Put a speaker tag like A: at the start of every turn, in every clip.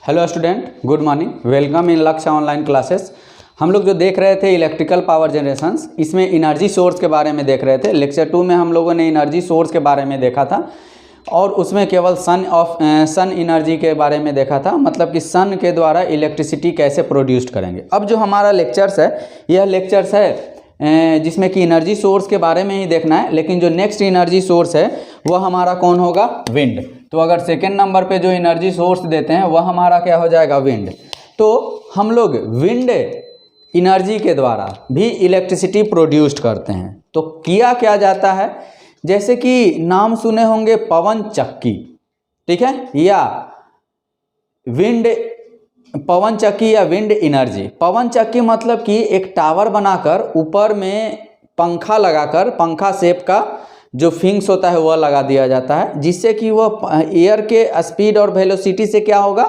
A: Hello student, good morning, welcome in लक्ष्य online classes. हम लोग जो देख रहे थे इलेक्ट्रिकल पावर जनरेशंस, इसमें एनर्जी सोर्स के बारे में देख रहे थे। लेक्चर 2 में हम लोगों ने एनर्जी सोर्स के बारे में देखा था और उसमें केवल सन एनर्जी के बारे में देखा था, मतलब कि सन के द्वारा इलेक्ट्रिसिटी कैसे प्रोड्यूस करेंगे। अब जो हमारा लेक्चर्स है, यह लेक्चर्स है जिसमें कि एनर्जी सोर्स के बारे में ही देखना है, लेकिन जो नेक्स्ट एनर्जी सोर्स है वह हमारा कौन होगा? विंड। तो अगर सेकेंड नंबर पे जो एनर्जी सोर्स देते हैं वह हमारा क्या हो जाएगा? विंड। तो हम लोग विंड एनर्जी के द्वारा भी इलेक्ट्रिसिटी प्रोड्यूस्ड करते हैं। तो किया क्या जाता है, जैसे कि नाम सुने होंगे पवन चक्की, ठीक है, या विंड पवन चक्की या विंड एनर्जी। पवन चक्की मतलब कि एक टावर बनाकर ऊपर में पंखा लगाकर, पंखा शेप का जो फिंक्स होता है वह लगा दिया जाता है, जिससे कि वह एयर के स्पीड और वेलोसिटी से क्या होगा?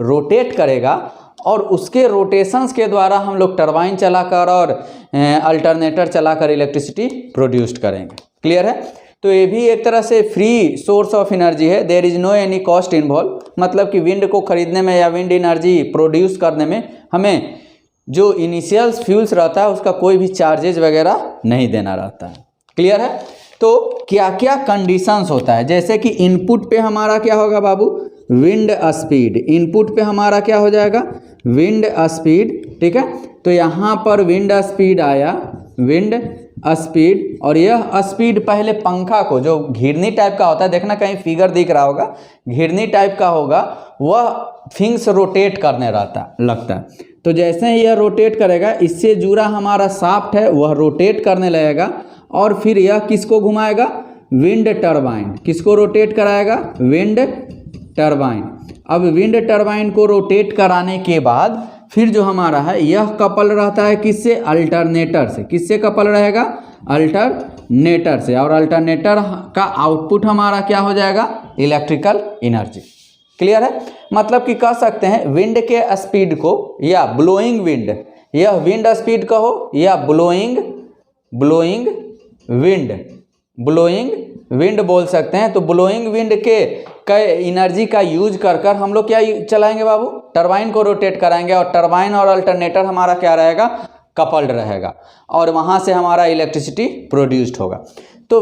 A: रोटेट करेगा और उसके रोटेशंस के द्वारा हम लोग टरबाइन चलाकर और अल्टरनेटर चलाकर इलेक्ट्रिसिटी प्रोड्यूस्ड करेंगे। क्लियर है? तो ये भी एक तरह से फ्री सोर्स ऑफ एनर्जी है। There is no any cost involve, मतलब कि विंड को खरीदने में या विंड एनर्जी प्रोड्यूस करने में हमें जो इनिशियल फ्यूल्स रहता है उसका कोई भी चार्जेज वगैरह नहीं देना रहता है। क्लियर है? तो क्या क्या कंडीशंस होता है, जैसे कि इनपुट पे हमारा क्या होगा बाबू? Wind speed. इनपुट पे हमारा क्या हो जाएगा? Wind speed. ठीक है, तो यहाँ पर विंड स्पीड आया, विंड स्पीड, और यह स्पीड पहले पंखा को, जो घिरनी टाइप का होता है, देखना कहीं फिगर दिख रहा होगा, घिरनी टाइप का होगा, वह थिंग्स रोटेट करने लगता है। तो जैसे ही यह रोटेट करेगा, इससे जुड़ा हमारा शाफ्ट है वह रोटेट करने लगेगा और फिर यह किसको घुमाएगा? Wind turbine. किसको रोटेट कराएगा? Wind turbine. अब विंड टरबाइन को रोटेट कराने के बाद फिर जो हमारा है यह कपल रहता है किससे? अल्टरनेटर से। किससे कपल रहेगा? अल्टरनेटर से। और अल्टरनेटर का आउटपुट हमारा क्या हो जाएगा? Electrical energy. क्लियर है? मतलब कि कह सकते हैं विंड के स्पीड को, या ब्लोइंग विंड, यह विंड स्पीड कहो या ब्लोइंग विंड बोल सकते हैं। तो ब्लोइंग विंड के एनर्जी का यूज कर हम लोग क्या चलाएंगे बाबू? टरबाइन को रोटेट कराएंगे और टरबाइन और अल्टरनेटर हमारा क्या रहेगा? कपल्ड रहेगा और वहाँ से हमारा इलेक्ट्रिसिटी प्रोड्यूस्ड होगा। तो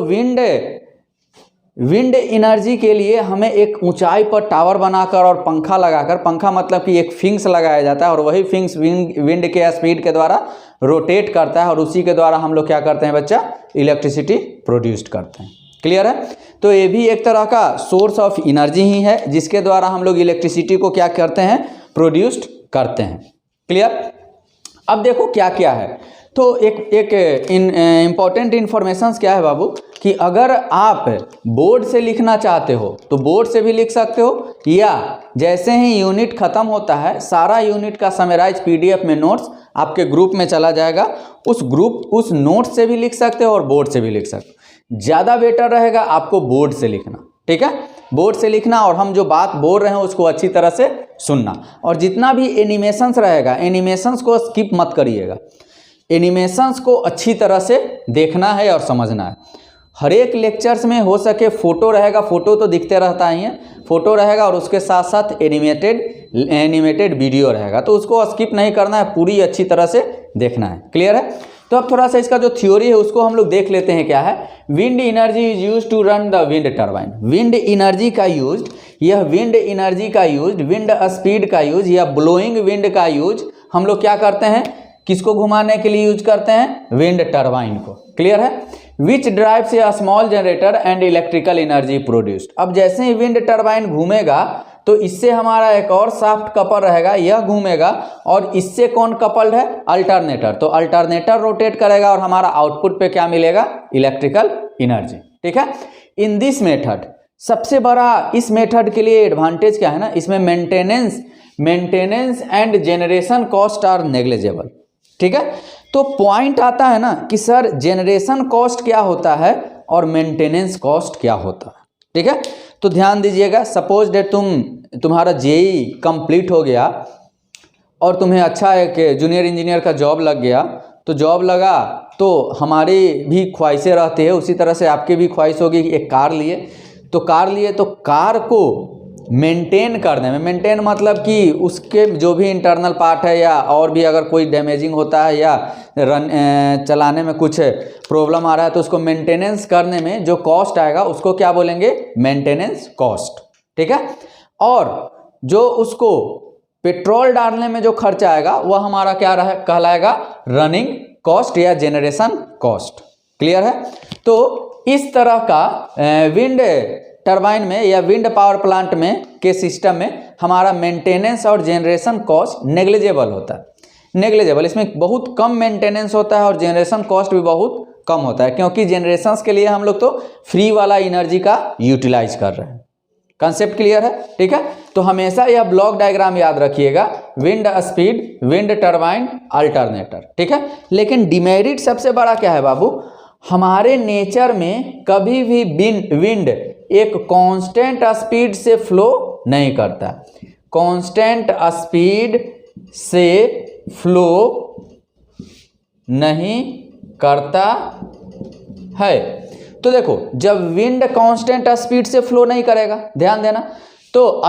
A: विंड एनर्जी के लिए हमें एक ऊंचाई पर टावर बनाकर और पंखा लगाकर, पंखा मतलब कि एक फिंक्स लगाया जाता है और वही फिंक्स विंड के स्पीड के द्वारा रोटेट करता है और उसी के द्वारा हम लोग क्या करते हैं बच्चा? इलेक्ट्रिसिटी प्रोड्यूस्ड करते हैं। क्लियर है? तो ये भी एक तरह का सोर्स ऑफ एनर्जी ही है जिसके द्वारा हम लोग इलेक्ट्रिसिटी को क्या करते हैं? प्रोड्यूस्ड करते हैं। क्लियर? अब देखो क्या क्या है। तो एक इम्पॉर्टेंट इन्फॉर्मेशंस क्या है बाबू, कि अगर आप बोर्ड से लिखना चाहते हो तो बोर्ड से भी लिख सकते हो, या जैसे ही यूनिट खत्म होता है सारा यूनिट का समराइज पीडीएफ में नोट्स आपके ग्रुप में चला जाएगा, उस नोट से भी लिख सकते हो और बोर्ड से भी लिख सकते हो। ज़्यादा बेटर रहेगा आपको बोर्ड से लिखना। ठीक है, बोर्ड से लिखना और हम जो बात बोल रहे हैं उसको अच्छी तरह से सुनना। और जितना भी एनिमेशंस रहेगा, एनिमेशंस को स्किप मत करिएगा, एनिमेशंस को अच्छी तरह से देखना है और समझना है। हर एक लेक्चर्स में हो सके फोटो रहेगा, फोटो तो दिखते रहता ही है, फोटो रहेगा और उसके साथ साथ एनिमेटेड वीडियो रहेगा, तो उसको स्किप नहीं करना है, पूरी अच्छी तरह से देखना है। क्लियर है? तो अब थोड़ा सा इसका जो थ्योरी है उसको हम लोग देख लेते हैं। क्या है? Wind energy is use to run the wind turbine. Wind energy का यूज, यह विंड एनर्जी का यूज, विंड स्पीड का यूज या ब्लोइंग विंड का यूज हम लोग क्या करते हैं? किसको घुमाने के लिए यूज करते हैं? विंड टरबाइन को। क्लियर है? Which drives a small generator and electrical energy produced. अब जैसे ही विंड टरबाइन घूमेगा तो इससे हमारा एक और शाफ्ट कपल रहेगा, यह घूमेगा और इससे कौन कपल्ड है? अल्टरनेटर। तो अल्टरनेटर रोटेट करेगा और हमारा आउटपुट पे क्या मिलेगा? Electrical energy. ठीक है? इन दिस मेथड, सबसे बड़ा इस मेथड के लिए एडवांटेज क्या है ना, इसमें maintenance and generation cost are negligible. ठीक है? तो पॉइंट आता है ना कि सर जनरेशन कॉस्ट क्या होता है और मेंटेनेंस कॉस्ट क्या होता है। ठीक है? तो ध्यान दीजिएगा, सपोज डेट तुम्हारा जेई कंप्लीट हो गया और तुम्हें अच्छा एक जूनियर इंजीनियर का जॉब लग गया, तो जॉब लगा तो हमारी भी ख्वाहिशें रहती है, उसी तरह से आपकी भी ख्वाहिश होगी कि एक कार लिए। तो कार को मेंटेन करने में, मेंटेन मतलब कि उसके जो भी इंटरनल पार्ट है या और भी अगर कोई डैमेजिंग होता है या चलाने में कुछ प्रॉब्लम आ रहा है तो उसको मेंटेनेंस करने में जो कॉस्ट आएगा उसको क्या बोलेंगे, मेंटेनेंस कॉस्ट। ठीक है, और जो उसको पेट्रोल डालने में जो खर्चा आएगा वह हमारा क्या कहलाएगा, रनिंग कॉस्ट या जेनरेशन कॉस्ट। क्लियर है। तो इस तरह का विंड टरबाइन में या विंड पावर प्लांट में के सिस्टम में हमारा मेंटेनेंस और जेनरेशन कॉस्ट नेग्लिजिबल होता है, नेग्लिजिबल। इसमें बहुत कम मेंटेनेंस होता है और जेनरेशन कॉस्ट भी बहुत कम होता है, क्योंकि जेनरेशंस के लिए हम लोग तो फ्री वाला एनर्जी का यूटिलाइज कर रहे हैं। कंसेप्ट क्लियर है। ठीक है, तो हमेशा यह ब्लॉक डायग्राम याद रखिएगा, wind speed, wind turbine, alternator. ठीक है, लेकिन डिमेरिट सबसे बड़ा क्या है बाबू, हमारे नेचर में कभी भी विंड एक कांस्टेंट स्पीड से फ्लो नहीं करता, कांस्टेंट स्पीड से फ्लो नहीं करता है। तो देखो, जब विंड कांस्टेंट स्पीड से फ्लो नहीं करेगा, ध्यान देना, तो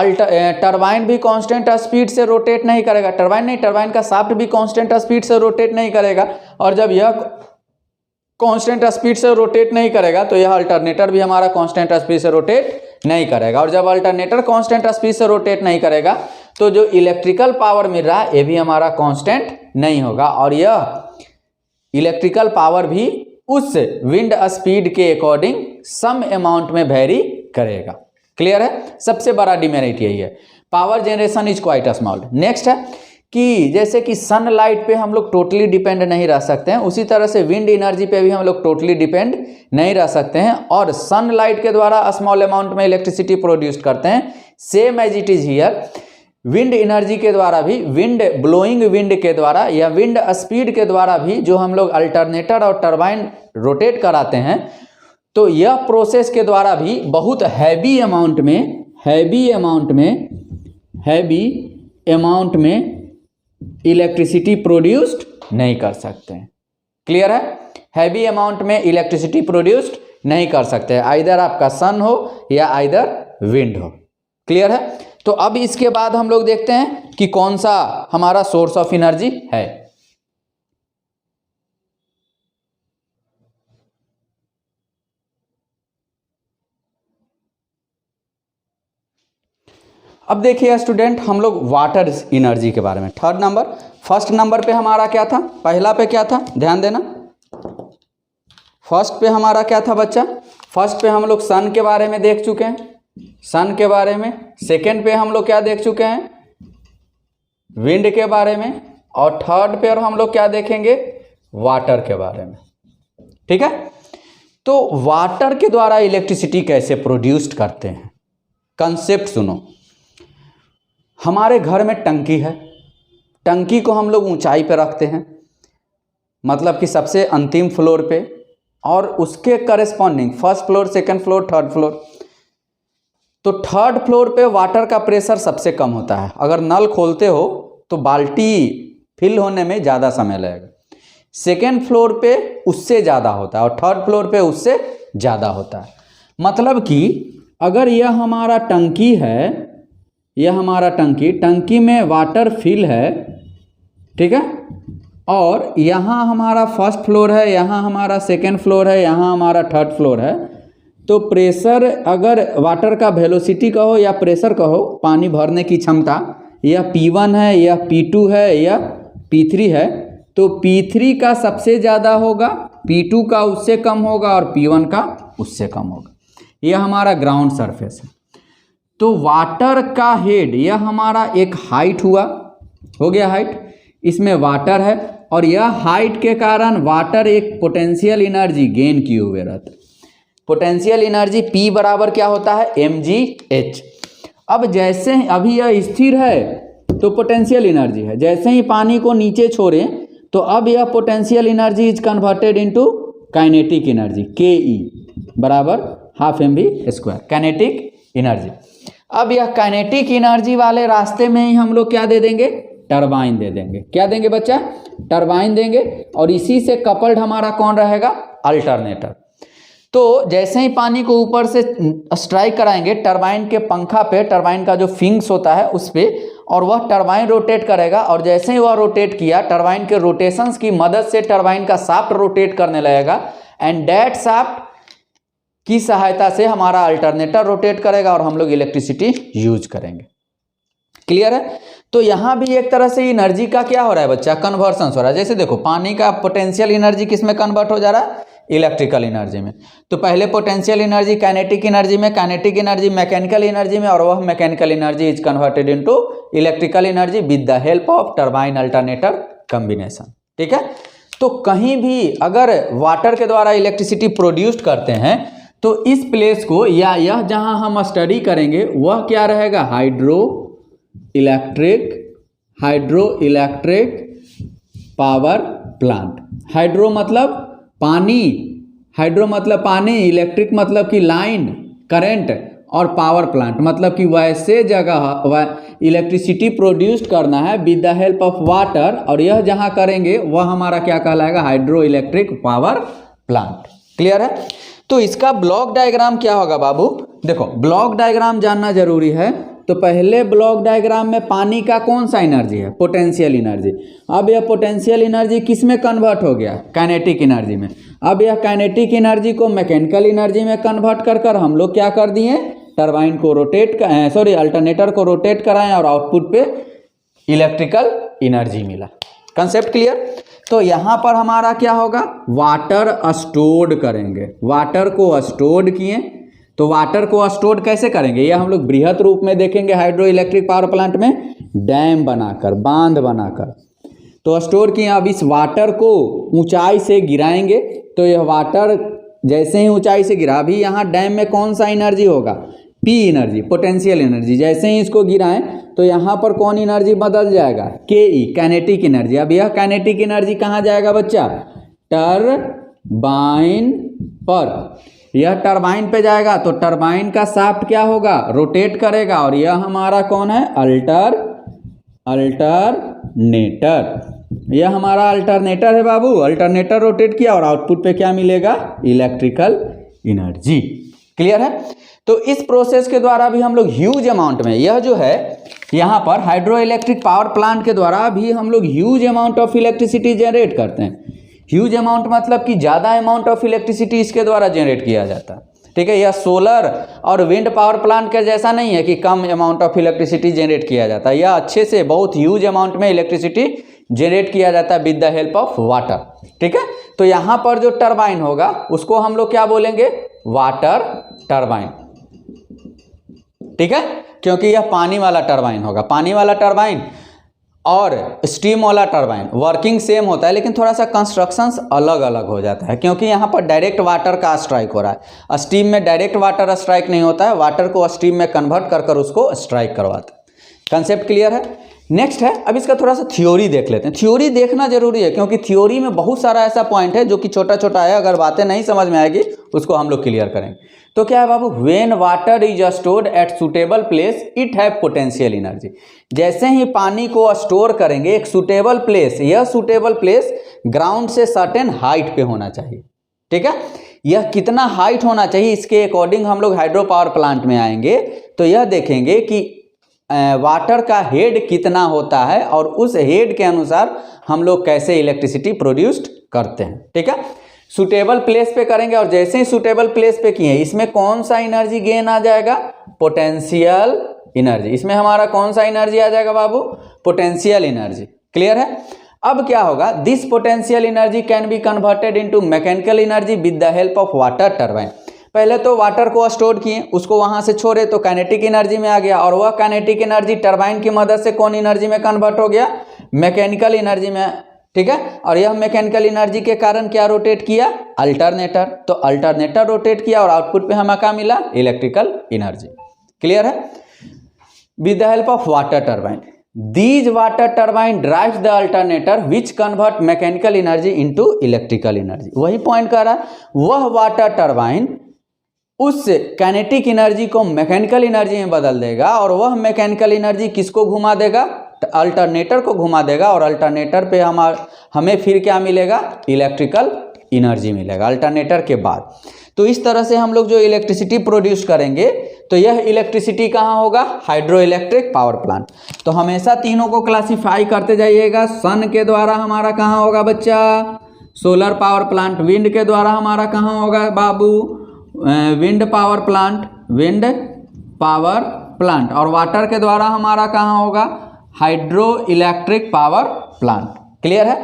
A: टरबाइन भी कांस्टेंट स्पीड से रोटेट नहीं करेगा, टरबाइन का शाफ्ट भी कांस्टेंट स्पीड से रोटेट नहीं करेगा, और जब यह कांस्टेंट स्पीड से रोटेट नहीं करेगा तो यह अल्टरनेटर भी हमारा कांस्टेंट स्पीड से रोटेट नहीं करेगा, और जब अल्टरनेटर कांस्टेंट स्पीड से रोटेट नहीं करेगा तो जो इलेक्ट्रिकल पावर मिल रहा है ये भी हमारा कांस्टेंट नहीं होगा, और यह इलेक्ट्रिकल पावर भी उस विंड स्पीड के अकॉर्डिंग सम अमाउंट में वेरी करेगा। क्लियर है, सबसे बड़ा डिमेरिट यही है, power generation is quite small. Next है कि जैसे कि सनलाइट पे हम लोग टोटली डिपेंड नहीं रह सकते हैं, उसी तरह से विंड एनर्जी पे भी हम लोग टोटली डिपेंड नहीं रह सकते हैं, और सनलाइट के द्वारा स्मॉल अमाउंट में इलेक्ट्रिसिटी प्रोड्यूस करते हैं। Same as it is here, wind energy के द्वारा भी, विंड ब्लोइंग विंड के द्वारा या विंड स्पीड के द्वारा भी जो हम लोग अल्टरनेटर और टरबाइन रोटेट कराते हैं, तो यह प्रोसेस के द्वारा भी बहुत हैवी अमाउंट में इलेक्ट्रिसिटी प्रोड्यूस्ड नहीं कर सकते हैं। क्लियर है, हैवी अमाउंट में इलेक्ट्रिसिटी प्रोड्यूस्ड नहीं कर सकते हैं, आइदर आपका सन हो या आइदर विंड हो। क्लियर है। तो अब इसके बाद हम लोग देखते हैं कि कौन सा हमारा सोर्स ऑफ एनर्जी है। अब देखिए स्टूडेंट, हम लोग वाटर एनर्जी के बारे में थर्ड नंबर, फर्स्ट नंबर पे हमारा क्या था, पहला पे क्या था, ध्यान देना। फर्स्ट पे हमारा क्या था बच्चा, फर्स्ट पे हम लोग सन के बारे में देख चुके हैं, सन के बारे में। सेकेंड पे हम लोग क्या देख चुके हैं, विंड के बारे में, और थर्ड पे और हम लोग क्या देखेंगे, वाटर के बारे में। ठीक है, तो वाटर के द्वारा इलेक्ट्रिसिटी कैसे प्रोड्यूस्ड करते हैं, कंसेप्ट सुनो। हमारे घर में टंकी है, टंकी को हम लोग ऊंचाई पे रखते हैं, मतलब कि सबसे अंतिम फ्लोर पे, और उसके corresponding first floor, second floor, third floor. तो थर्ड फ्लोर पे वाटर का प्रेशर सबसे कम होता है, अगर नल खोलते हो तो बाल्टी फिल होने में ज़्यादा समय लगेगा। सेकेंड फ्लोर पे उससे ज़्यादा होता है और थर्ड फ्लोर पे उससे ज़्यादा होता है। मतलब कि अगर यह हमारा टंकी है, यह हमारा टंकी में वाटर फिल है, ठीक है, और यहाँ हमारा फर्स्ट फ्लोर है, यहाँ हमारा सेकेंड फ्लोर है, यहाँ हमारा थर्ड फ्लोर है, तो प्रेशर, अगर वाटर का वेलोसिटी कहो या प्रेशर कहो, पानी भरने की क्षमता, यह P1 है या P2 है या P3 है, तो P3 का सबसे ज़्यादा होगा, P2 का उससे कम होगा और P1 का उससे कम होगा। यह हमारा ग्राउंड सरफेस है। तो वाटर का हेड, यह हमारा एक हाइट हुआ, हो गया हाइट, इसमें वाटर है, और यह हाइट के कारण वाटर एक पोटेंशियल एनर्जी गेन किए हुए रहता है। पोटेंशियल एनर्जी P बराबर क्या होता है, mgh। अब जैसे अभी यह स्थिर है तो पोटेंशियल एनर्जी है, जैसे ही पानी को नीचे छोड़ें तो अब यह potential energy is converted into kinetic energy, ke बराबर हाफ mv², काइनेटिक एनर्जी। अब यह काइनेटिक एनर्जी वाले रास्ते में ही हम लोग क्या दे देंगे, टरबाइन दे देंगे। क्या देंगे बच्चा, टरबाइन देंगे, और इसी से कपल्ड हमारा कौन रहेगा, अल्टरनेटर। तो जैसे ही पानी को ऊपर से स्ट्राइक कराएंगे टरबाइन के पंखा पे, टरबाइन का जो फिंग्स होता है उस पे, और वह टरबाइन रोटेट करेगा, और जैसे ही वह रोटेट किया टरबाइन के रोटेशंस की मदद से टरबाइन का शाफ्ट रोटेट करने लगेगा, एंड दैट शाफ्ट की सहायता से हमारा अल्टरनेटर रोटेट करेगा और हम लोग इलेक्ट्रिसिटी यूज करेंगे। क्लियर है? तो यहां भी एक तरह से एनर्जी का क्या हो रहा है बच्चा, कन्वर्सन हो रहा है। जैसे देखो पानी का पोटेंशियल एनर्जी किस में कन्वर्ट हो जा रहा है, इलेक्ट्रिकल एनर्जी में। तो पहले पोटेंशियल एनर्जी काइनेटिक एनर्जी में, काइनेटिक एनर्जी मैकेनिकल एनर्जी में, और वह mechanical energy is converted into electrical energy with the help of turbine alternator combination. ठीक है? तो कहीं भी अगर वाटर के द्वारा इलेक्ट्रिसिटी प्रोड्यूस्ड करते हैं तो इस प्लेस को, या यह जहां हम स्टडी करेंगे वह क्या रहेगा, hydro electric power plant. Hydro मतलब पानी, इलेक्ट्रिक मतलब कि लाइन करंट, और पावर प्लांट मतलब कि वैसे जगह इलेक्ट्रिसिटी प्रोड्यूस करना है with the help of water, और यह जहां करेंगे वह हमारा क्या कहलाएगा, hydro electric power plant. Clear है? तो इसका ब्लॉक डायग्राम क्या होगा बाबू, देखो ब्लॉक डायग्राम जानना जरूरी है। तो पहले ब्लॉक डायग्राम में पानी का कौन सा एनर्जी है, पोटेंशियल एनर्जी। अब यह पोटेंशियल एनर्जी किस में कन्वर्ट हो गया, काइनेटिक एनर्जी में। अब यह काइनेटिक एनर्जी को मैकेनिकल एनर्जी में कन्वर्ट कर हम लोग क्या कर दिए, टरबाइन को अल्टरनेटर को रोटेट कराएं और आउटपुट पे इलेक्ट्रिकल एनर्जी मिला। Concept clear? तो यहां पर हमारा क्या होगा, वाटर स्टोर्ड करेंगे, वाटर को स्टोर्ड किए। तो वाटर को स्टोर कैसे करेंगे, यह हम लोग बृहद रूप में देखेंगे हाइड्रो इलेक्ट्रिक पावर प्लांट में, डैम बनाकर, बांध बनाकर। तो स्टोर किए। अब इस वाटर को ऊंचाई से गिराएंगे, तो यह वाटर जैसे ही ऊंचाई से गिरा, अभी यहाँ डैम में कौन सा एनर्जी होगा, पी एनर्जी, पोटेंशियल एनर्जी। जैसे ही इसको गिराएं तो यहाँ पर कौन एनर्जी बदल जाएगा, के ई, काइनेटिक एनर्जी। अब यह काइनेटिक एनर्जी कहाँ जाएगा बच्चा, टरबाइन पर। यह टरबाइन पे जाएगा तो टरबाइन का शाफ्ट क्या होगा, रोटेट करेगा, और यह हमारा कौन है, अल्टरनेटर। यह हमारा अल्टरनेटर है बाबू। अल्टरनेटर रोटेट किया और आउटपुट पे क्या मिलेगा, इलेक्ट्रिकल एनर्जी। क्लियर है? तो इस प्रोसेस के द्वारा भी हम लोग ह्यूज अमाउंट में, यह जो है यहाँ पर हाइड्रो इलेक्ट्रिक पावर प्लांट के द्वारा भी हम लोग huge amount of electricity generate करते हैं। ह्यूज अमाउंट मतलब कि ज़्यादा अमाउंट ऑफ इलेक्ट्रिसिटी इसके द्वारा जनरेट किया जाता है। ठीक है? यह सोलर और विंड पावर प्लांट के जैसा नहीं है कि कम अमाउंट ऑफ इलेक्ट्रिसिटी जनरेट किया जाता है। यह अच्छे से बहुत ह्यूज अमाउंट में इलेक्ट्रिसिटी जनरेट किया जाता है with the help of water. ठीक है? तो यहाँ पर जो टरबाइन होगा उसको हम लोग क्या बोलेंगे, वाटर टरबाइन। ठीक है? क्योंकि यह पानी वाला टरबाइन होगा। पानी वाला टरबाइन और स्टीम वाला टरबाइन वर्किंग सेम होता है, लेकिन थोड़ा सा कंस्ट्रक्शंस अलग अलग हो जाता है, क्योंकि यहाँ पर डायरेक्ट वाटर का स्ट्राइक हो रहा है। स्टीम में डायरेक्ट वाटर स्ट्राइक नहीं होता है, वाटर को स्टीम में कन्वर्ट कर उसको स्ट्राइक करवाता है। कंसेप्ट क्लियर है? नेक्स्ट है, अब इसका थोड़ा सा थ्योरी देख लेते हैं। थ्योरी देखना जरूरी है, क्योंकि थ्योरी में बहुत सारा ऐसा पॉइंट है जो कि छोटा छोटा है, अगर बातें नहीं समझ में आएगी उसको हम लोग क्लियर करेंगे। तो क्या है बाबू, when water is stored at suitable place it have potential energy. जैसे ही पानी को स्टोर करेंगे एक सुटेबल प्लेस, यह सुटेबल प्लेस ग्राउंड से सर्टेन हाइट पे होना चाहिए। ठीक है? यह कितना हाइट होना चाहिए इसके अकॉर्डिंग हम लोग हाइड्रो पावर प्लांट में आएंगे, तो यह देखेंगे कि वाटर का हेड कितना होता है और उस हेड के अनुसार हम लोग कैसे इलेक्ट्रिसिटी प्रोड्यूस्ड करते हैं। ठीक है? सुटेबल प्लेस पे करेंगे, और जैसे ही सुटेबल प्लेस पे किए इसमें कौन सा एनर्जी गेन आ जाएगा, पोटेंशियल एनर्जी। इसमें हमारा कौन सा एनर्जी आ जाएगा बाबू, पोटेंशियल एनर्जी। क्लियर है? अब क्या होगा, this potential energy can be converted into mechanical energy with the help of water turbine. पहले तो वाटर को स्टोर किए, उसको वहां से छोड़े तो काइनेटिक एनर्जी में आ गया, और वह काइनेटिक एनर्जी टरबाइन की मदद से कौन एनर्जी में कन्वर्ट हो गया, मैकेनिकल एनर्जी में। ठीक है? और यह मैकेनिकल एनर्जी के कारण क्या रोटेट किया, अल्टरनेटर। तो अल्टरनेटर रोटेट किया और आउटपुट पे हमें क्या मिला, इलेक्ट्रिकल एनर्जी। क्लियर है? With the help of water turbine, these water turbine drives the alternator which convert mechanical energy into electrical energy। वही पॉइंट कर रहा है, वह वाटर टरबाइन उस काइनेटिक एनर्जी को मैकेनिकल एनर्जी में बदल देगा, और वह मैकेनिकल एनर्जी किसको घुमा देगा, अल्टरनेटर को घुमा देगा, और अल्टरनेटर पे हमें फिर क्या मिलेगा, इलेक्ट्रिकल एनर्जी मिलेगा अल्टरनेटर के बाद। तो इस तरह से हम लोग जो इलेक्ट्रिसिटी प्रोड्यूस करेंगे तो यह इलेक्ट्रिसिटी कहाँ होगा, हाइड्रो इलेक्ट्रिक पावर प्लांट। तो हमेशा तीनों को क्लासिफाई करते जाइएगा। सन के द्वारा हमारा कहाँ होगा बच्चा, सोलर पावर प्लांट। विंड के द्वारा हमारा कहाँ होगा बाबू, wind power plant, wind power plant. और वाटर के द्वारा हमारा कहाँ होगा, hydro electric power plant. Clear है।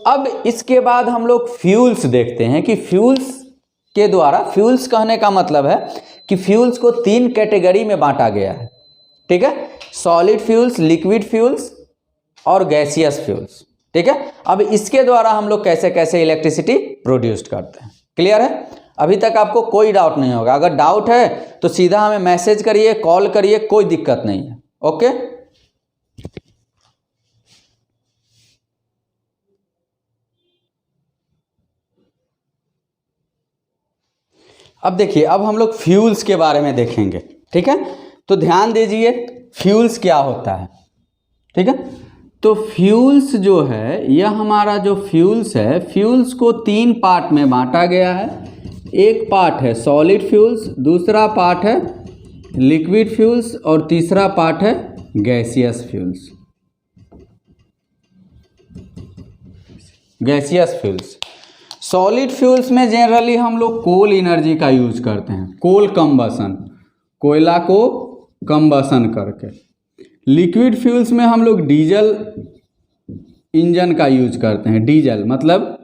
A: अब इसके बाद हम लोग फ्यूल्स देखते हैं कि फ्यूल्स के द्वारा, फ्यूल्स कहने का मतलब है कि फ्यूल्स को 3 कैटेगरी में बांटा गया है। ठीक है, सॉलिड फ्यूल्स, लिक्विड फ्यूल्स और गैसियस फ्यूल्स। ठीक है, अब इसके द्वारा हम लोग कैसे कैसे इलेक्ट्रिसिटी प्रोड्यूस करते हैं। क्लियर है, अभी तक आपको कोई डाउट नहीं होगा। अगर डाउट है तो सीधा हमें मैसेज करिए, कॉल करिए, कोई दिक्कत नहीं है। ओके, अब देखिए, अब हम लोग फ्यूल्स के बारे में देखेंगे। ठीक है, तो ध्यान दीजिए फ्यूल्स क्या होता है। ठीक है, तो फ्यूल्स जो है, यह हमारा जो फ्यूल्स है, फ्यूल्स को 3 पार्ट में बांटा गया है। एक पार्ट है सॉलिड फ्यूल्स, दूसरा पार्ट है लिक्विड फ्यूल्स और तीसरा पार्ट है gaseous fuels. Gaseous fuels, solid fuels में जनरली हम लोग कोल एनर्जी का यूज करते हैं, कोल कंबसन, कोयला को कंबसन करके। लिक्विड फ्यूल्स में हम लोग डीजल इंजन का यूज करते हैं, डीजल मतलब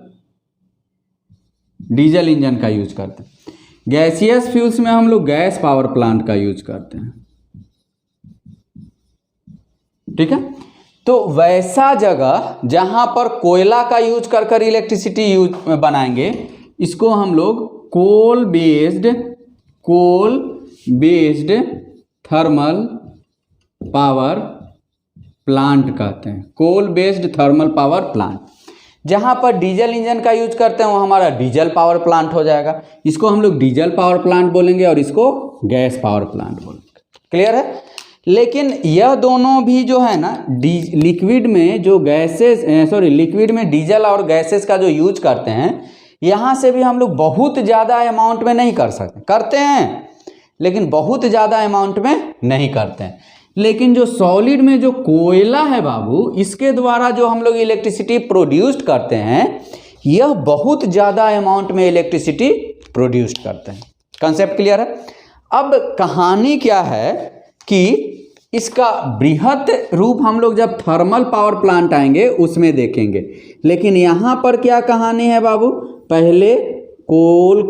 A: डीजल इंजन का यूज करते हैं। गैसियस फ्यूल्स में हम लोग गैस पावर प्लांट का यूज करते हैं। ठीक है, तो वैसा जगह जहां पर कोयला का यूज कर कर इलेक्ट्रिसिटी यूज बनाएंगे, इसको हम लोग coal based thermal power plant कहते हैं। Coal based thermal power plant. जहां पर डीजल इंजन का यूज करते हैं वो हमारा डीजल पावर प्लांट हो जाएगा। इसको हम लोग डीजल पावर प्लांट बोलेंगे और इसको गैस पावर प्लांट बोलेंगे। क्लियर है। लेकिन यह दोनों भी जो है ना, लिक्विड में जो गैसेस, लिक्विड में डीजल और गैसेस का जो यूज करते हैं, यहाँ से भी हम लोग बहुत ज़्यादा अमाउंट में नहीं कर सकते, करते हैं लेकिन बहुत ज़्यादा अमाउंट में नहीं करते हैं। लेकिन जो सॉलिड में जो कोयला है बाबू, इसके द्वारा जो हम लोग इलेक्ट्रिसिटी प्रोड्यूस्ड करते हैं, यह बहुत ज़्यादा अमाउंट में इलेक्ट्रिसिटी प्रोड्यूस्ड करते हैं। कंसेप्ट क्लियर है। अब कहानी क्या है कि इसका बृहत रूप हम लोग जब थर्मल पावर प्लांट आएंगे उसमें देखेंगे। लेकिन यहाँ पर क्या कहानी है बाबू, पहले कोल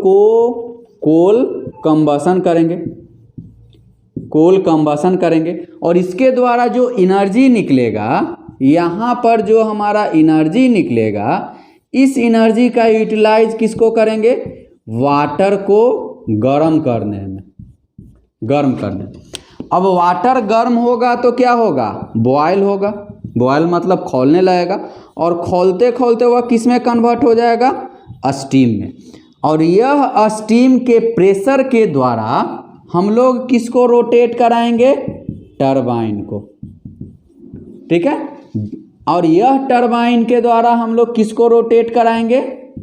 A: कंबसन करेंगे और इसके द्वारा जो एनर्जी निकलेगा, यहाँ पर जो हमारा एनर्जी निकलेगा, इस एनर्जी का यूटिलाइज किसको करेंगे, वाटर को गर्म करने में। अब वाटर गर्म होगा तो क्या होगा, बॉयल होगा। बॉयल मतलब खौलने लगेगा और खौलते खौलते वह किस में कन्वर्ट हो जाएगा, स्टीम में। और यह स्टीम के प्रेशर के द्वारा हम लोग किसको रोटेट कराएंगे, टरबाइन को। ठीक है, और यह टरबाइन के द्वारा हम लोग किसको रोटेट कराएंगे,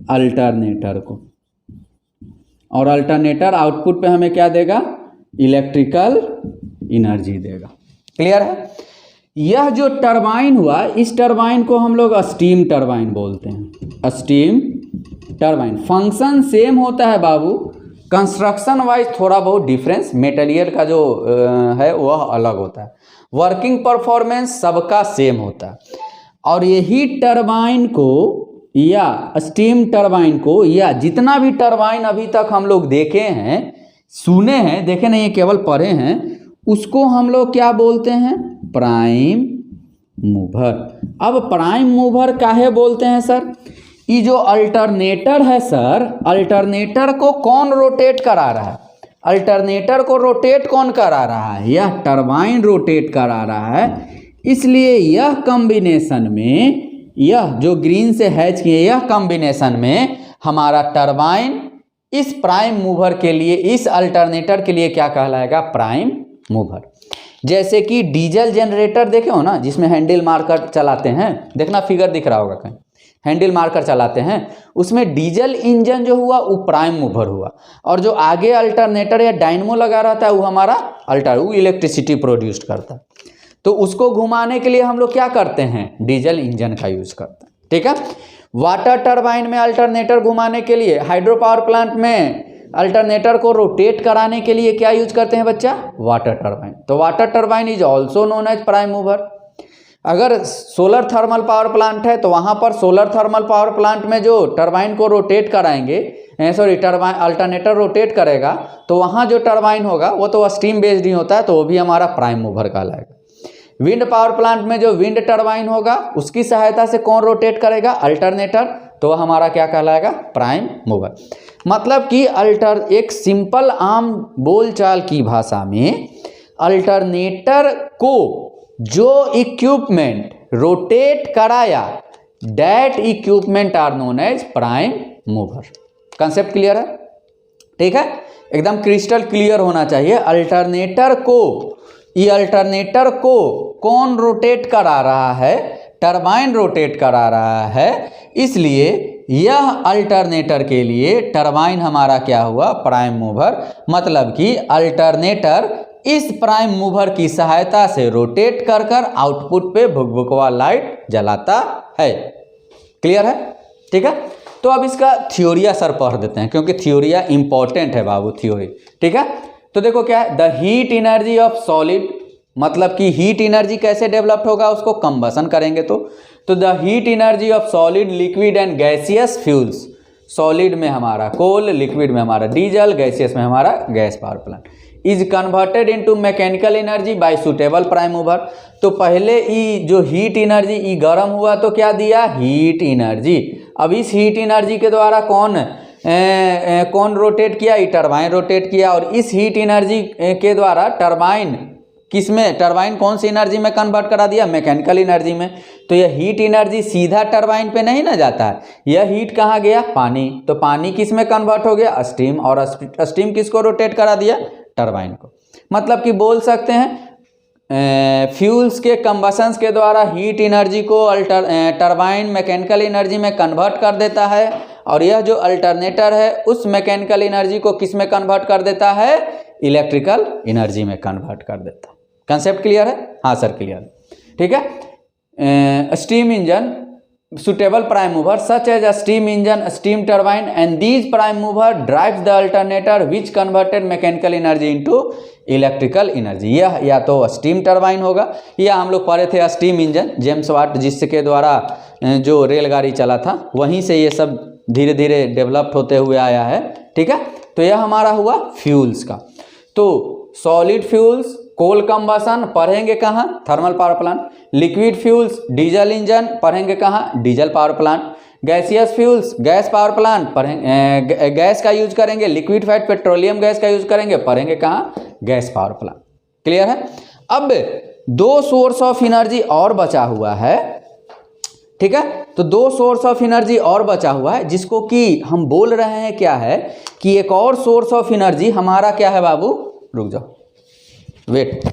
A: अल्टरनेटर को। और अल्टरनेटर आउटपुट पे हमें क्या देगा, इलेक्ट्रिकल एनर्जी देगा। क्लियर है। यह जो टरबाइन हुआ, इस टरबाइन को हम लोग स्टीम टरबाइन बोलते हैं। स्टीम टरबाइन फंक्शन सेम होता है बाबू, कंस्ट्रक्शन वाइज थोड़ा बहुत डिफरेंस, मेटेरियल का जो है वह अलग होता है, वर्किंग परफॉर्मेंस सबका सेम होता है। और यही टरबाइन को या स्टीम टरबाइन को या जितना भी टरबाइन अभी तक हम लोग देखे हैं, सुने हैं, देखे नहीं केवल पढ़े हैं, उसको हम लोग क्या बोलते हैं, प्राइम मूवर। अब प्राइम मूवर काहे बोलते हैं सर, ये जो अल्टरनेटर है सर, अल्टरनेटर को कौन रोटेट करा रहा है, अल्टरनेटर को रोटेट कौन करा रहा है, यह टरबाइन रोटेट करा रहा है। इसलिए यह कॉम्बिनेशन में, यह जो ग्रीन से हैच किए, यह कॉम्बिनेशन में हमारा टरबाइन इस प्राइम मूवर के लिए, इस अल्टरनेटर के लिए क्या कहलाएगा, प्राइम मूवर। जैसे कि डीजल जनरेटर देखे हो ना, जिसमें हैंडल मारकर चलाते हैं, देखना फिगर दिख रहा होगा कहीं, हैंडल मारकर चलाते हैं, उसमें डीजल इंजन जो हुआ वो प्राइम मूवर हुआ, और जो आगे अल्टरनेटर या डायनमो लगा रहता है वो हमारा वो इलेक्ट्रिसिटी प्रोड्यूस करता है। तो उसको घुमाने के लिए हम लोग क्या करते हैं, डीजल इंजन का यूज करते हैं। ठीक है, वाटर टरबाइन में अल्टरनेटर घुमाने के लिए, हाइड्रो पावर प्लांट में अल्टरनेटर को रोटेट कराने के लिए क्या यूज करते हैं बच्चा, वाटर टरबाइन। तो water turbine is also known as prime mover. अगर सोलर थर्मल पावर प्लांट है तो वहाँ पर सोलर थर्मल पावर प्लांट में जो टरबाइन को रोटेट कराएंगे, टरबाइन अल्टरनेटर रोटेट करेगा, तो वहाँ जो टरबाइन होगा वो तो स्टीम बेस्ड ही होता है, तो वो भी हमारा प्राइम मूवर कहलाएगा। विंड पावर प्लांट में जो विंड टरबाइन होगा उसकी सहायता से कौन रोटेट करेगा, अल्टरनेटर, तो वह हमारा क्या कहलाएगा, प्राइम मूवर। मतलब कि एक सिंपल आम बोलचाल की भाषा में अल्टरनेटर को जो इक्विपमेंट रोटेट कराया, that equipment are known as prime mover. Concept clear है? ठीक है, एकदम क्रिस्टल क्लियर होना चाहिए। अल्टरनेटर को कौन रोटेट करा रहा है, टरबाइन रोटेट करा रहा है, इसलिए यह अल्टरनेटर के लिए टरबाइन हमारा क्या हुआ, प्राइम मूवर। मतलब कि अल्टरनेटर इस प्राइम मूवर की सहायता से रोटेट कर आउटपुट पे भुकभुकवा लाइट जलाता है। क्लियर है? ठीक है, तो अब इसका थ्योरिया सर पढ़ देते हैं, क्योंकि थ्योरिया इंपॉर्टेंट है बाबू, थ्योरी। ठीक है, तो देखो क्या है, the heat energy of solid, मतलब कि हीट एनर्जी कैसे डेवलप्ड होगा, उसको कंबसन करेंगे तो the heat energy of solid, liquid and gaseous fuels, solid में हमारा कोल, लिक्विड में हमारा डीजल, गैसियस में हमारा gas power plant, is converted into mechanical energy by suitable prime mover. तो पहले जो हीट एनर्जी गर्म हुआ तो क्या दिया, हीट एनर्जी। अब इस हीट एनर्जी के द्वारा कौन रोटेट किया, टरबाइन रोटेट किया, और इस हीट एनर्जी के द्वारा टरबाइन कौन सी एनर्जी में कन्वर्ट करा दिया, मैकेनिकल एनर्जी में। तो यह हीट एनर्जी सीधा टरबाइन पे नहीं ना जाता है, यह हीट कहाँ गया, पानी। तो पानी किस में कन्वर्ट हो गया, स्टीम, और स्टीम किसको रोटेट करा दिया, टरबाइन को। मतलब कि बोल सकते हैं फ्यूल्स के कंबशंस के द्वारा हीट एनर्जी को टरबाइन मैकेनिकल एनर्जी में कन्वर्ट कर देता है, और यह जो अल्टरनेटर है उस मैकेनिकल एनर्जी को किस में कन्वर्ट कर देता है, इलेक्ट्रिकल एनर्जी में कन्वर्ट कर देता है। कंसेप्ट क्लियर है? हाँ सर क्लियर है। ठीक है, steam engine suitable prime mover such as a steam engine, steam turbine, and these prime mover drives the alternator which converted mechanical energy into electrical energy। यह या तो स्टीम टरबाइन होगा, या हम लोग पढ़े थे स्टीम इंजन, जेम्स वाट, जिसके द्वारा जो रेलगाड़ी चला था, वहीं से ये सब धीरे धीरे डेवलप्ड होते हुए आया है। ठीक है, तो यह हमारा हुआ फ्यूल्स का। तो सॉलिड फ्यूल्स, कोल कंबशन पढ़ेंगे कहाँ, thermal power plant. Liquid fuels, diesel engine पढ़ेंगे कहाँ, diesel power plant. Gaseous fuels, gas power plant पढ़ेंगे, गैस का यूज करेंगे, लिक्विड फैट पेट्रोलियम गैस का यूज करेंगे, पढ़ेंगे कहाँ, गैस पावर प्लांट। क्लियर है? अब 2 सोर्स ऑफ एनर्जी और बचा हुआ है। ठीक है, तो 2 सोर्स ऑफ एनर्जी और बचा हुआ है, जिसको कि हम बोल रहे हैं क्या है कि एक और सोर्स ऑफ एनर्जी हमारा क्या है बाबू, रुक जाओ, वेट।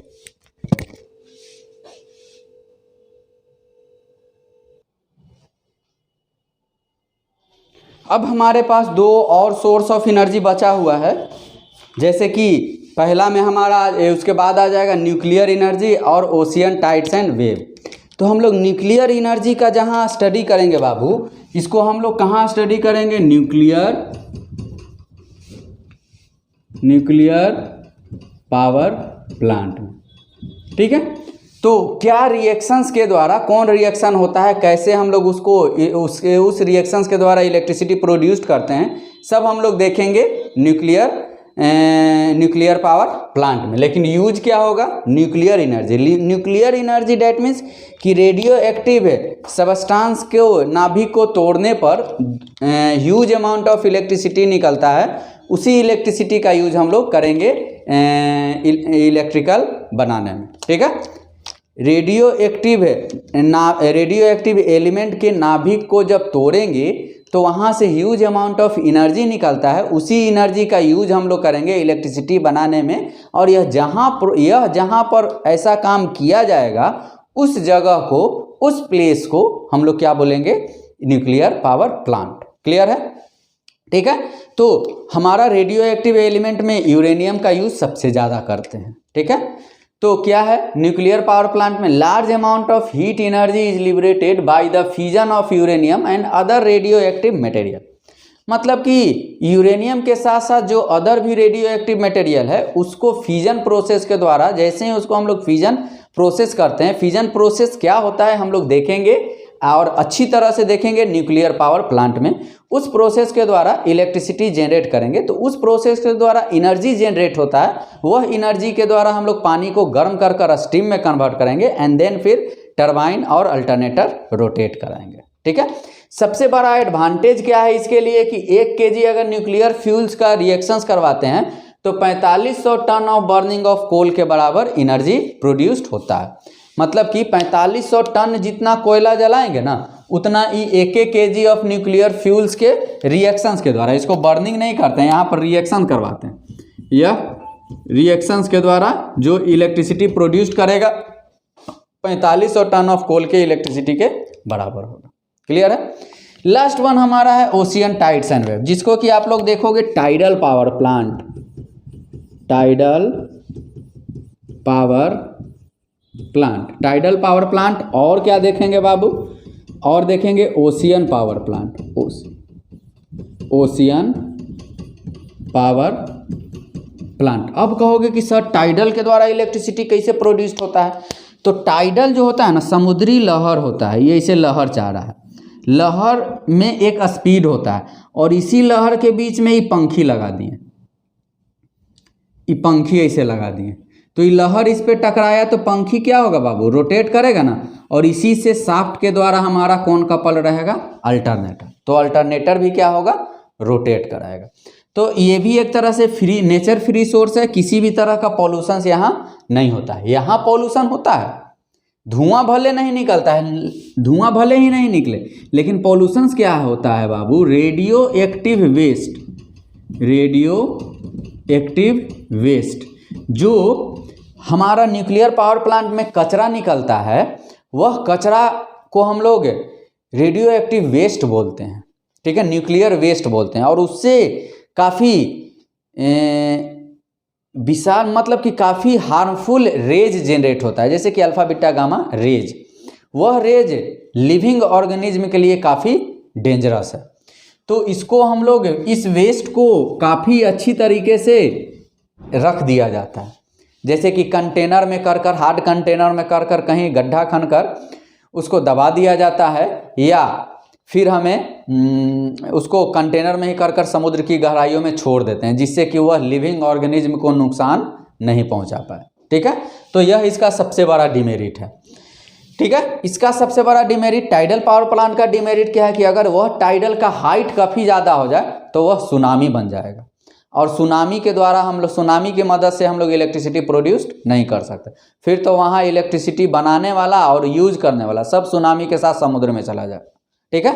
A: अब हमारे पास 2 और सोर्स ऑफ एनर्जी बचा हुआ है, जैसे कि पहला में हमारा, उसके बाद आ जाएगा न्यूक्लियर एनर्जी और ओशियन टाइड्स एंड वेव। तो हम लोग न्यूक्लियर एनर्जी का जहाँ स्टडी करेंगे बाबू, इसको हम लोग कहाँ स्टडी करेंगे, न्यूक्लियर पावर प्लांट में। ठीक है, तो क्या रिएक्शंस के द्वारा कौन रिएक्शन होता है, कैसे हम लोग उसको उस रिएक्शंस के द्वारा इलेक्ट्रिसिटी प्रोड्यूस करते हैं, सब हम लोग देखेंगे न्यूक्लियर पावर प्लांट में। लेकिन यूज क्या होगा, न्यूक्लियर एनर्जी डैट मीन्स कि रेडियो एक्टिव सबस्टांस को, नाभिक को तोड़ने पर ह्यूज अमाउंट ऑफ इलेक्ट्रिसिटी निकलता है, उसी इलेक्ट्रिसिटी का यूज हम लोग करेंगे इलेक्ट्रिकल बनाने में। ठीक है, रेडियो एक्टिव एलिमेंट के नाभिक को जब तोड़ेंगे तो वहाँ से ह्यूज अमाउंट ऑफ एनर्जी निकलता है, उसी एनर्जी का यूज हम लोग करेंगे इलेक्ट्रिसिटी बनाने में। और यह जहाँ पर ऐसा काम किया जाएगा, उस जगह को, उस प्लेस को हम लोग क्या बोलेंगे, न्यूक्लियर पावर प्लांट। क्लियर है? ठीक है, तो हमारा रेडियो एक्टिव एलिमेंट में यूरेनियम का यूज सबसे ज़्यादा करते हैं। ठीक है, तो क्या है, न्यूक्लियर पावर प्लांट में large amount of heat energy is liberated by the fusion of uranium and other radio active material. मतलब कि यूरेनियम के साथ साथ जो अदर भी रेडियो एक्टिव मटेरियल है उसको फ्यूजन प्रोसेस के द्वारा, जैसे ही उसको हम लोग फ्यूजन प्रोसेस करते हैं, फ्यूजन प्रोसेस क्या होता है हम लोग देखेंगे और अच्छी तरह से देखेंगे न्यूक्लियर पावर प्लांट में। उस प्रोसेस के द्वारा इलेक्ट्रिसिटी जनरेट करेंगे, तो उस प्रोसेस के द्वारा एनर्जी जनरेट होता है, वह एनर्जी के द्वारा हम लोग पानी को गर्म कर कर स्टीम में कन्वर्ट करेंगे एंड देन फिर टरबाइन और अल्टरनेटर रोटेट कराएंगे। ठीक है, सबसे बड़ा एडवांटेज क्या है इसके लिए कि 1 kg अगर न्यूक्लियर फ्यूल्स का रिएक्शंस करवाते हैं तो 4500 ton of burning of coal के बराबर एनर्जी प्रोड्यूस्ड होता है। मतलब कि 4500 टन जितना कोयला जलाएंगे ना, उतना ही 1 kg ऑफ न्यूक्लियर फ्यूल्स के रिएक्शंस के द्वारा, इसको बर्निंग नहीं करते हैं, यहाँ पर रिएक्शन करवाते हैं, यह रिएक्शंस के द्वारा जो इलेक्ट्रिसिटी प्रोड्यूस्ड करेगा 4500 टन ऑफ कोल के इलेक्ट्रिसिटी के बराबर होगा। क्लियर है? लास्ट वन हमारा है ओशियन टाइड्स एंड वेव, जिसको कि आप लोग देखोगे tidal power plant, tidal power plant, tidal power plant, और क्या देखेंगे बाबू, और देखेंगे ocean power plant, ocean power plant. अब कहोगे कि सर टाइडल के द्वारा इलेक्ट्रिसिटी कैसे प्रोड्यूस होता है? तो टाइडल जो होता है ना, समुद्री लहर होता है, ये इसे लहर चाह रहा है, लहर में एक स्पीड होता है और इसी लहर के बीच में ये पंखी लगा दिए, ये पंखी ऐसे लगा दिए, तो ये लहर इस पे टकराया तो पंखी क्या होगा बाबू, रोटेट करेगा ना, और इसी से शाफ्ट के द्वारा हमारा कौन कपल रहेगा, अल्टरनेटर, तो अल्टरनेटर भी क्या होगा, रोटेट कराएगा। तो ये भी एक तरह से फ्री, नेचर फ्री सोर्स है, किसी भी तरह का पॉल्यूशन यहाँ नहीं होता है। यहाँ पॉल्यूशन होता है, धुआं भले नहीं निकलता है, धुआं भले ही नहीं निकले, लेकिन पॉल्यूशन क्या होता है बाबू, radioactive waste, radioactive waste, जो हमारा न्यूक्लियर पावर प्लांट में कचरा निकलता है, वह कचरा को हम लोग रेडियो एक्टिव वेस्ट बोलते हैं। ठीक है, न्यूक्लियर वेस्ट बोलते हैं, और उससे काफ़ी विशाल, मतलब कि काफ़ी हार्मफुल रेज जनरेट होता है, जैसे कि अल्फा बीटा गामा रेज, वह रेज लिविंग ऑर्गेनिज्म के लिए काफ़ी डेंजरस है। तो इसको हम लोग, इस वेस्ट को काफ़ी अच्छी तरीके से रख दिया जाता है, जैसे कि कंटेनर में कर कर, हार्ड कंटेनर में कर कर कहीं गड्ढा खन कर उसको दबा दिया जाता है, या फिर हमें उसको कंटेनर में ही कर कर समुद्र की गहराइयों में छोड़ देते हैं, जिससे कि वह लिविंग ऑर्गेनिज्म को नुकसान नहीं पहुंचा पाए। ठीक है, तो यह इसका सबसे बड़ा डिमेरिट है। ठीक है, इसका सबसे बड़ा डिमेरिट, टाइडल पावर प्लांट का डिमेरिट क्या है कि अगर वह टाइडल का हाइट काफ़ी ज़्यादा हो जाए तो वह सुनामी बन जाएगा, और सुनामी के द्वारा हम लोग, सुनामी की मदद से हम लोग इलेक्ट्रिसिटी प्रोड्यूस नहीं कर सकते, फिर तो वहाँ इलेक्ट्रिसिटी बनाने वाला और यूज करने वाला सब सुनामी के साथ समुद्र में चला जाए। ठीक है,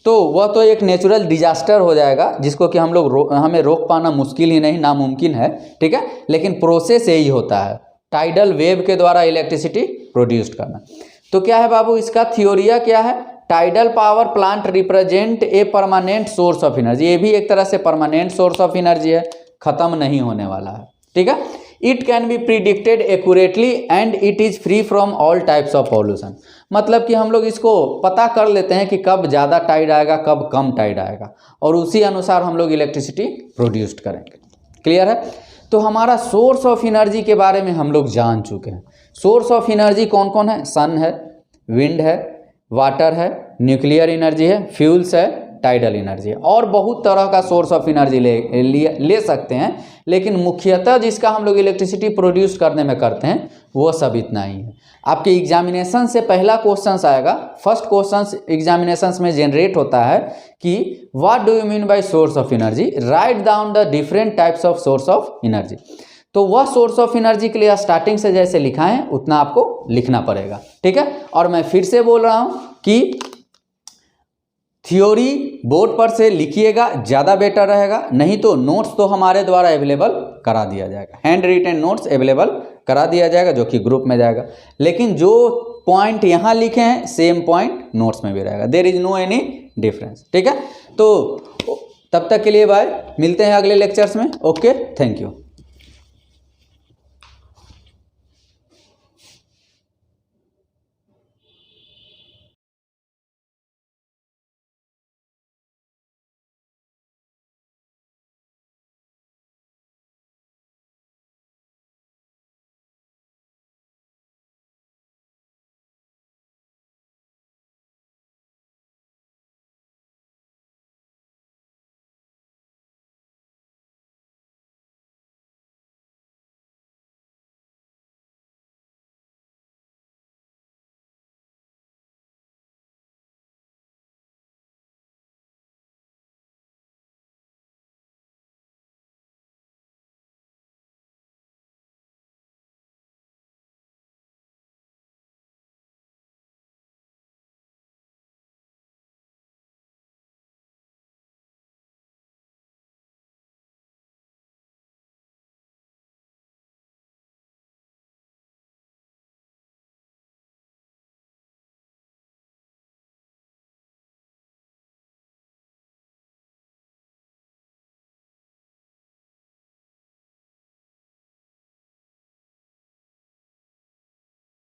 A: तो वह तो एक नेचुरल डिजास्टर हो जाएगा, जिसको कि हम लोग हमें रोक पाना मुश्किल ही नहीं, नामुमकिन है। ठीक है, लेकिन प्रोसेस यही होता है, टाइडल वेव के द्वारा इलेक्ट्रिसिटी प्रोड्यूस करना। तो क्या है बाबू, इसका थ्योरिया क्या है, tidal power plant represent a permanent source of energy, ये भी एक तरह से परमानेंट सोर्स ऑफ एनर्जी है, खत्म नहीं होने वाला है। ठीक है, it can be predicted accurately and it is free from all types of pollution. मतलब कि हम लोग इसको पता कर लेते हैं कि कब ज़्यादा टाइड आएगा, कब कम टाइड आएगा, और उसी अनुसार हम लोग इलेक्ट्रिसिटी प्रोड्यूस करेंगे। क्लियर है? तो हमारा सोर्स ऑफ एनर्जी के बारे में हम लोग जान चुके हैं। सोर्स ऑफ एनर्जी कौन कौन है, सन है, विंड है, वाटर है, न्यूक्लियर एनर्जी है, फ्यूल्स है, टाइडल एनर्जी है, और बहुत तरह का सोर्स ऑफ एनर्जी ले सकते हैं, लेकिन मुख्यतः जिसका हम लोग इलेक्ट्रिसिटी प्रोड्यूस करने में करते हैं वो सब इतना ही है। आपके एग्जामिनेशन से पहला क्वेश्चन आएगा, फर्स्ट क्वेश्चन एग्जामिनेशन में जनरेट होता है कि what do you mean by source of energy, write down the different types of source of energy. तो वह सोर्स ऑफ एनर्जी के लिए स्टार्टिंग से जैसे लिखा है उतना आपको लिखना पड़ेगा। ठीक है, और मैं फिर से बोल रहा हूँ कि थ्योरी बोर्ड पर से लिखिएगा, ज़्यादा बेटर रहेगा, नहीं तो नोट्स तो हमारे द्वारा अवेलेबल करा दिया जाएगा, हैंड रिटन नोट्स अवेलेबल करा दिया जाएगा जो कि ग्रुप में जाएगा, लेकिन जो पॉइंट यहाँ लिखे हैं सेम पॉइंट नोट्स में भी रहेगा, there is no any difference. ठीक है, तो तब तक के लिए बाय, मिलते हैं अगले लेक्चर्स में। Okay, thank you.